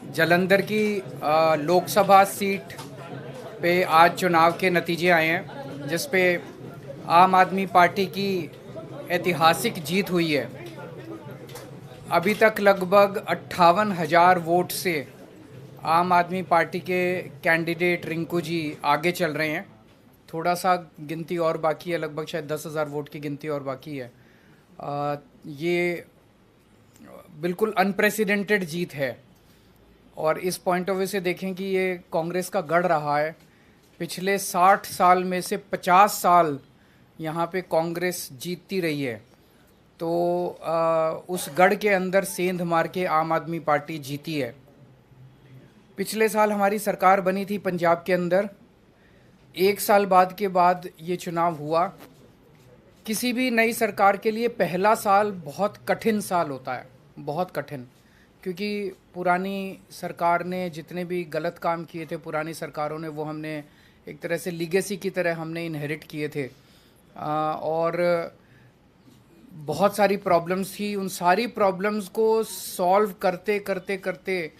जालंधर की लोकसभा सीट पे आज चुनाव के नतीजे आए हैं, जिस पे आम आदमी पार्टी की ऐतिहासिक जीत हुई है। अभी तक लगभग 58,000 वोट से आम आदमी पार्टी के कैंडिडेट रिंकू जी आगे चल रहे हैं। थोड़ा सा गिनती और बाकी है, लगभग शायद 10,000 वोट की गिनती और बाकी है। ये बिल्कुल अनप्रेसिडेंटेड जीत है, और इस पॉइंट ऑफ व्यू से देखें कि ये कांग्रेस का गढ़ रहा है। पिछले 60 साल में से 50 साल यहाँ पे कांग्रेस जीतती रही है, तो उस गढ़ के अंदर सेंध मार के आम आदमी पार्टी जीती है। पिछले साल हमारी सरकार बनी थी पंजाब के अंदर। एक साल बाद ये चुनाव हुआ। किसी भी नई सरकार के लिए पहला साल बहुत कठिन साल होता है, बहुत कठिन, क्योंकि पुरानी सरकार ने जितने भी गलत काम किए थे, पुरानी सरकारों ने, वो हमने एक तरह से लीगेसी की तरह हमने इनहेरिट किए थे। और बहुत सारी प्रॉब्लम्स थी। उन सारी प्रॉब्लम्स को सॉल्व करते करते करते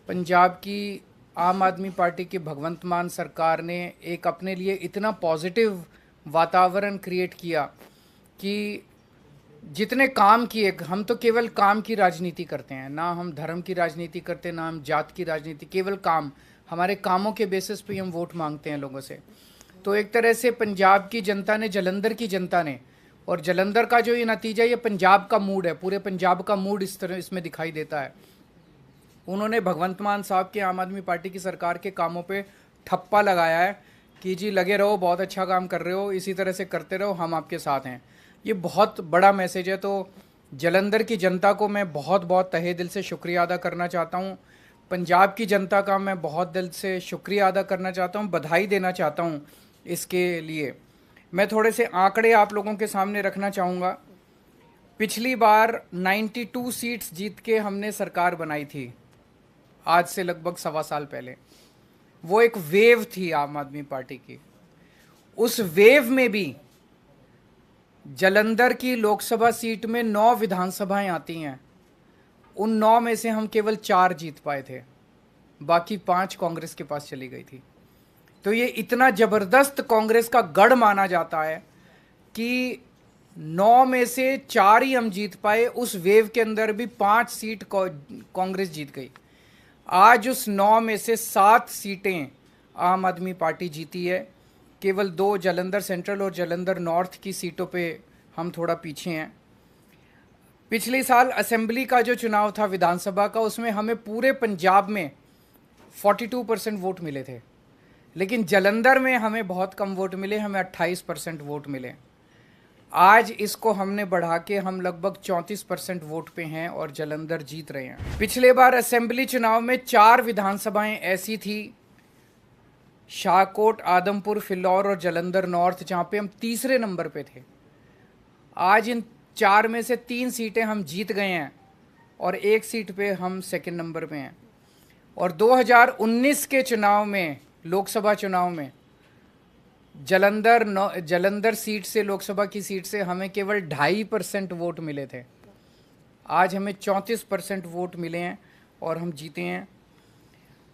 पंजाब की आम आदमी पार्टी की भगवंत मान सरकार ने एक अपने लिए इतना पॉजिटिव वातावरण क्रिएट किया कि जितने काम किए, हम तो केवल काम की राजनीति करते हैं, ना हम धर्म की राजनीति करते, ना हम जात की राजनीति, केवल काम। हमारे कामों के बेसिस पे हम वोट मांगते हैं लोगों से। तो एक तरह से पंजाब की जनता ने, जालंधर की जनता ने, और जालंधर का जो ये नतीजा, ये पंजाब का मूड है, पूरे पंजाब का मूड इस तरह इसमें दिखाई देता है। उन्होंने भगवंत मान साहब के आम आदमी पार्टी की सरकार के कामों पे ठप्पा लगाया है कि जी लगे रहो, बहुत अच्छा काम कर रहे हो, इसी तरह से करते रहो, हम आपके साथ हैं। ये बहुत बड़ा मैसेज है। तो जालंधर की जनता को मैं बहुत बहुत तहे दिल से शुक्रिया अदा करना चाहता हूँ। पंजाब की जनता का मैं बहुत दिल से शुक्रिया अदा करना चाहता हूँ, बधाई देना चाहता हूँ इसके लिए। मैं थोड़े से आंकड़े आप लोगों के सामने रखना चाहूँगा। पिछली बार 92 सीट्स जीत के हमने सरकार बनाई थी, आज से लगभग 1.25 साल पहले। वो एक वेव थी आम आदमी पार्टी की। उस वेव में भी जालंधर की लोकसभा सीट में 9 विधानसभाएं आती हैं। उन 9 में से हम केवल 4 जीत पाए थे, बाकी 5 कांग्रेस के पास चली गई थी। तो ये इतना जबरदस्त कांग्रेस का गढ़ माना जाता है कि 9 में से 4 ही हम जीत पाए। उस वेव के अंदर भी 5 सीट कांग्रेस जीत गई। आज उस 9 में से 7 सीटें आम आदमी पार्टी जीती है। केवल 2 जालंधर सेंट्रल और जालंधर नॉर्थ की सीटों पे हम थोड़ा पीछे हैं। पिछले साल असेंबली का जो चुनाव था विधानसभा का, उसमें हमें पूरे पंजाब में 42% वोट मिले थे, लेकिन जालंधर में हमें बहुत कम वोट मिले, हमें 28% वोट मिले। आज इसको हमने बढ़ा के हम लगभग 34% वोट पे हैं और जालंधर जीत रहे हैं। पिछले बार असेंबली चुनाव में 4 विधानसभाएं ऐसी थी, शाहकोट, आदमपुर, फिलौर और जालंधर नॉर्थ, जहां पे हम तीसरे नंबर पे थे। आज इन 4 में से 3 सीटें हम जीत गए हैं और 1 सीट पे हम सेकंड नंबर पे हैं। और 2019 के चुनाव में, लोकसभा चुनाव में, जालंधर सीट से, लोकसभा की सीट से हमें केवल 2.5% वोट मिले थे। आज हमें 34% वोट मिले हैं और हम जीते हैं।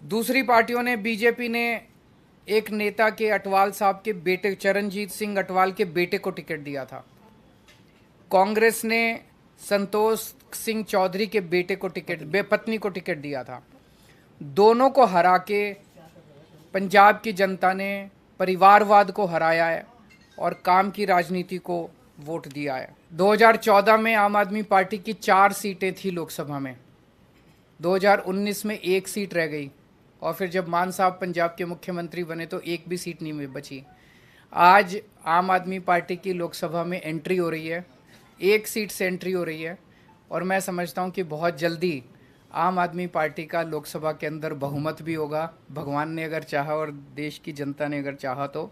दूसरी पार्टियों ने, बीजेपी ने एक नेता के, अटवाल साहब के बेटे, चरणजीत सिंह अटवाल के बेटे को टिकट दिया था। कांग्रेस ने संतोष सिंह चौधरी के बेटे को पत्नी को टिकट दिया था। दोनों को हरा के पंजाब की जनता ने परिवारवाद को हराया है और काम की राजनीति को वोट दिया है। 2014 में आम आदमी पार्टी की 4 सीटें थी लोकसभा में, 2019 में 1 सीट रह गई, और फिर जब मान साहब पंजाब के मुख्यमंत्री बने तो 1 भी सीट नहीं बची। आज आम आदमी पार्टी की लोकसभा में एंट्री हो रही है, 1 सीट से एंट्री हो रही है, और मैं समझता हूँ कि बहुत जल्दी आम आदमी पार्टी का लोकसभा के अंदर बहुमत भी होगा। भगवान ने अगर चाहा और देश की जनता ने अगर चाहा तो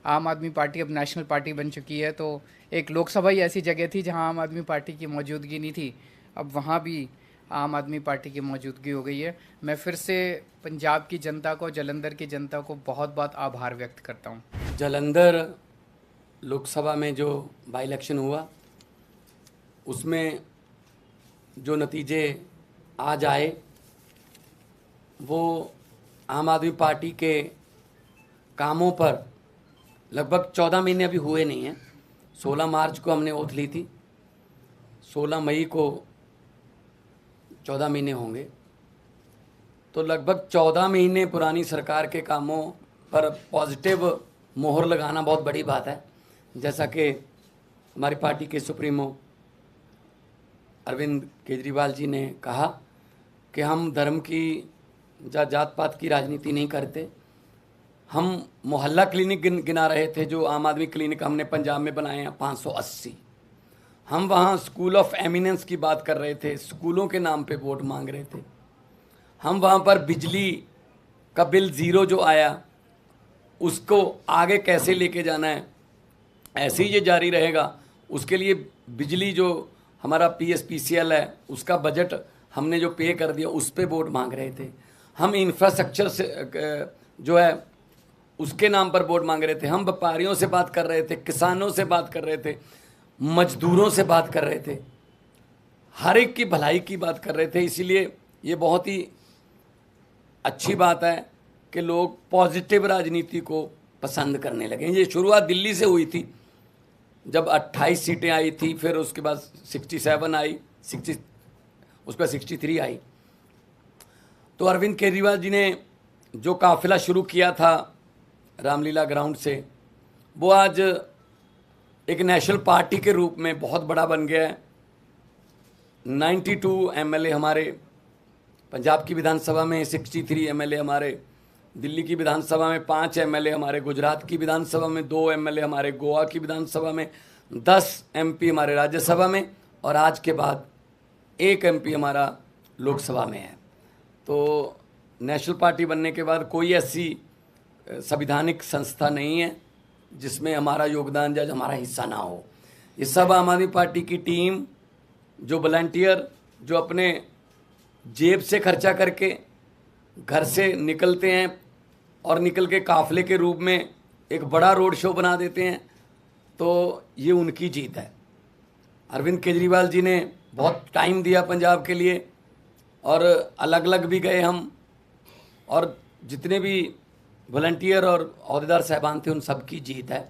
आम आदमी पार्टी अब नेशनल पार्टी बन चुकी है। तो एक लोकसभा ही ऐसी जगह थी जहां आम आदमी पार्टी की मौजूदगी नहीं थी, अब वहां भी आम आदमी पार्टी की मौजूदगी हो गई है। मैं फिर से पंजाब की जनता को, जालंधर की जनता को बहुत बहुत आभार व्यक्त करता हूँ। जालंधर लोकसभा में जो बाई इलेक्शन हुआ, उसमें जो नतीजे आज आए, वो आम आदमी पार्टी के कामों पर लगभग 14 महीने अभी हुए नहीं हैं। 16 मार्च को हमने ओथ ली थी, 16 मई को 14 महीने होंगे, तो लगभग 14 महीने पुरानी सरकार के कामों पर पॉजिटिव मोहर लगाना बहुत बड़ी बात है। जैसा कि हमारी पार्टी के सुप्रीमो अरविंद केजरीवाल जी ने कहा कि हम धर्म की या जात पात की राजनीति नहीं करते। हम मोहल्ला क्लिनिक गिना रहे थे, जो आम आदमी क्लिनिक हमने पंजाब में बनाए हैं 580। हम वहाँ स्कूल ऑफ एमिनेंस की बात कर रहे थे, स्कूलों के नाम पे वोट मांग रहे थे। हम वहाँ पर बिजली का बिल ज़ीरो जो आया उसको आगे कैसे लेके जाना है, ऐसे ही ये जारी रहेगा, उसके लिए बिजली जो हमारा PSPCL है उसका बजट हमने जो पे कर दिया उस पे वोट मांग रहे थे। हम इंफ्रास्ट्रक्चर से जो है उसके नाम पर वोट मांग रहे थे। हम व्यापारियों से बात कर रहे थे, किसानों से बात कर रहे थे, मजदूरों से बात कर रहे थे, हर एक की भलाई की बात कर रहे थे। इसीलिए ये बहुत ही अच्छी बात है कि लोग पॉजिटिव राजनीति को पसंद करने लगे। ये शुरुआत दिल्ली से हुई थी, जब 28 सीटें आई थी, फिर उसके बाद 67 आई, 60 उसके बाद 63 आई। तो अरविंद केजरीवाल जी ने जो काफिला शुरू किया था रामलीला ग्राउंड से, वो आज एक नेशनल पार्टी के रूप में बहुत बड़ा बन गया है। 92 MLA हमारे पंजाब की विधानसभा में, 63 MLA हमारे दिल्ली की विधानसभा में, 5 MLA हमारे गुजरात की विधानसभा में, 2 MLA हमारे गोवा की विधानसभा में, 10 MP हमारे राज्यसभा में, और आज के बाद 1 MP हमारा लोकसभा में है। तो नेशनल पार्टी बनने के बाद कोई ऐसी संवैधानिक संस्था नहीं है जिसमें हमारा योगदान या हमारा हिस्सा ना हो। ये सब आम आदमी पार्टी की टीम, जो वॉलंटियर, जो अपने जेब से खर्चा करके घर से निकलते हैं और निकल के काफिले के रूप में एक बड़ा रोड शो बना देते हैं, तो ये उनकी जीत है। अरविंद केजरीवाल जी ने बहुत टाइम दिया पंजाब के लिए, और अलग अलग भी गए हम, और जितने भी वॉलंटियर और अहदेदार साहबान थे उन सब की जीत है।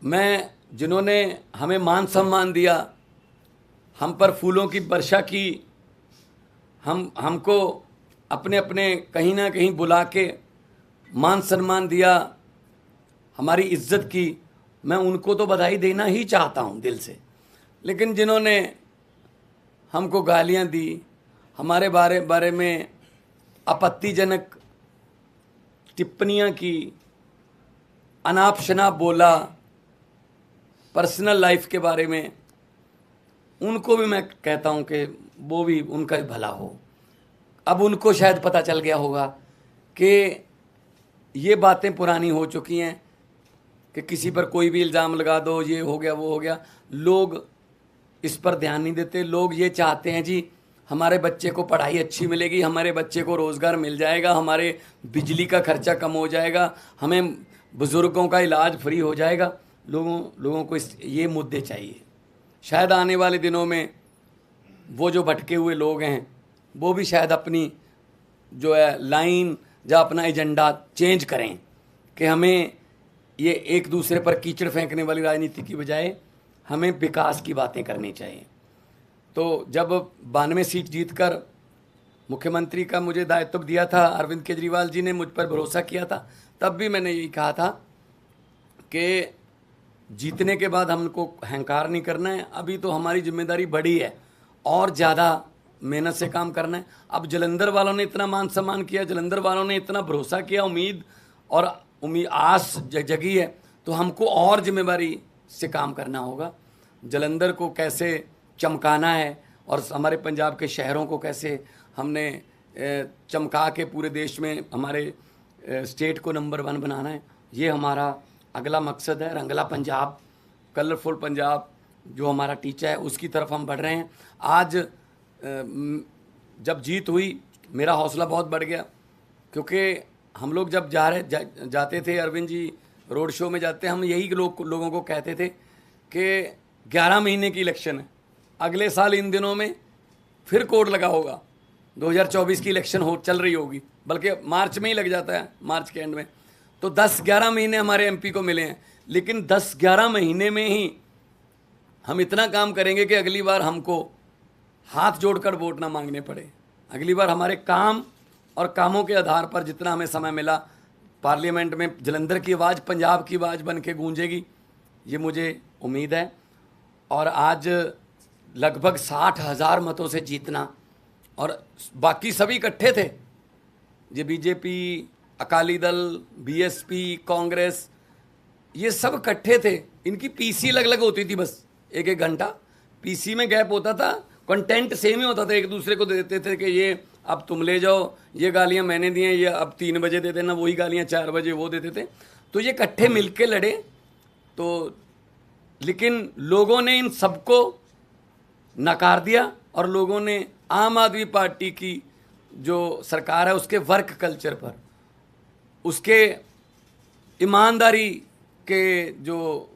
मैं जिन्होंने हमें मान सम्मान दिया, हम पर फूलों की वर्षा की, हमको अपने अपने कहीं ना कहीं बुला के मान सम्मान दिया, हमारी इज्जत की, मैं उनको तो बधाई देना ही चाहता हूँ दिल से। लेकिन जिन्होंने हमको गालियाँ दी, हमारे बारे में आपत्तिजनक टिप्पणियाँ की, अनाप शनाप बोला, पर्सनल लाइफ के बारे में, उनको भी मैं कहता हूँ कि वो भी उनका भी भला हो। अब उनको शायद पता चल गया होगा कि ये बातें पुरानी हो चुकी हैं कि किसी पर कोई भी इल्ज़ाम लगा दो, ये हो गया वो हो गया। लोग इस पर ध्यान नहीं देते। लोग ये चाहते हैं जी हमारे बच्चे को पढ़ाई अच्छी मिलेगी, हमारे बच्चे को रोज़गार मिल जाएगा, हमारे बिजली का खर्चा कम हो जाएगा, हमें बुज़ुर्गों का इलाज फ्री हो जाएगा। लोगों को ये मुद्दे चाहिए। शायद आने वाले दिनों में वो जो भटके हुए लोग हैं वो भी शायद अपनी जो है लाइन या अपना एजेंडा चेंज करें कि हमें ये एक दूसरे पर कीचड़ फेंकने वाली राजनीति की बजाय हमें विकास की बातें करनी चाहिए। तो जब 92 सीट जीतकर मुख्यमंत्री का मुझे दायित्व दिया था, अरविंद केजरीवाल जी ने मुझ पर भरोसा किया था, तब भी मैंने यही कहा था कि जीतने के बाद हमको अहंकार नहीं करना है। अभी तो हमारी जिम्मेदारी बड़ी है और ज़्यादा मेहनत से काम करना है। अब जलंधर वालों ने इतना मान सम्मान किया, जलंधर वालों ने इतना भरोसा किया, उम्मीद आस जगी है, तो हमको और जिम्मेदारी से काम करना होगा। जलंधर को कैसे चमकाना है और हमारे पंजाब के शहरों को कैसे हमने चमका के पूरे देश में हमारे स्टेट को नंबर 1 बनाना है, ये हमारा अगला मकसद है। रंगला पंजाब, कलरफुल पंजाब जो हमारा टीचा है, उसकी तरफ हम बढ़ रहे हैं। आज जब जीत हुई मेरा हौसला बहुत बढ़ गया, क्योंकि हम लोग जब जाते थे, अरविंद जी रोड शो में जाते, हम यही लोगों को कहते थे कि 11 महीने की इलेक्शन है, अगले साल इन दिनों में फिर कोड लगा होगा, 2024 की इलेक्शन हो चल रही होगी, बल्कि मार्च में ही लग जाता है, मार्च के एंड में। तो 10-11 महीने हमारे एमपी को मिले हैं, लेकिन 10-11 महीने में ही हम इतना काम करेंगे कि अगली बार हमको हाथ जोड़कर वोट ना मांगने पड़े। अगली बार हमारे काम और कामों के आधार पर जितना हमें समय मिला, पार्लियामेंट में जलंधर की आवाज़ पंजाब की आवाज़ बन के गूंजेगी, ये मुझे उम्मीद है। और आज लगभग 60,000 मतों से जीतना, और बाकी सभी इकट्ठे थे, ये बीजेपी, अकाली दल, बीएसपी, कांग्रेस, ये सब इकट्ठे थे। इनकी पीसी अलग अलग होती थी, बस 1-1 घंटा पीसी में गैप होता था, कंटेंट सेम ही होता था, एक दूसरे को देते थे कि ये अब तुम ले जाओ, ये गालियां मैंने दी हैं, ये अब 3 बजे दे देना, वही गालियां 4 बजे वो देते थे। तो ये इकट्ठे मिलके लड़े। तो लेकिन लोगों ने इन सबको नकार दिया, और लोगों ने आम आदमी पार्टी की जो सरकार है उसके वर्क कल्चर पर, उसके ईमानदारी के जो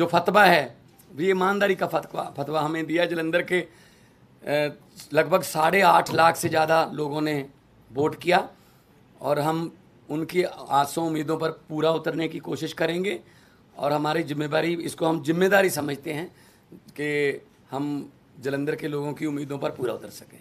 फतवा है, ये ईमानदारी का फतवा हमें दिया। जलंधर के लगभग 8.5 लाख से ज़्यादा लोगों ने वोट किया, और हम उनकी आसों उम्मीदों पर पूरा उतरने की कोशिश करेंगे। और हमारी जिम्मेदारी, इसको हम जिम्मेदारी समझते हैं कि हम जलंधर के लोगों की उम्मीदों पर पूरा उतर सकें।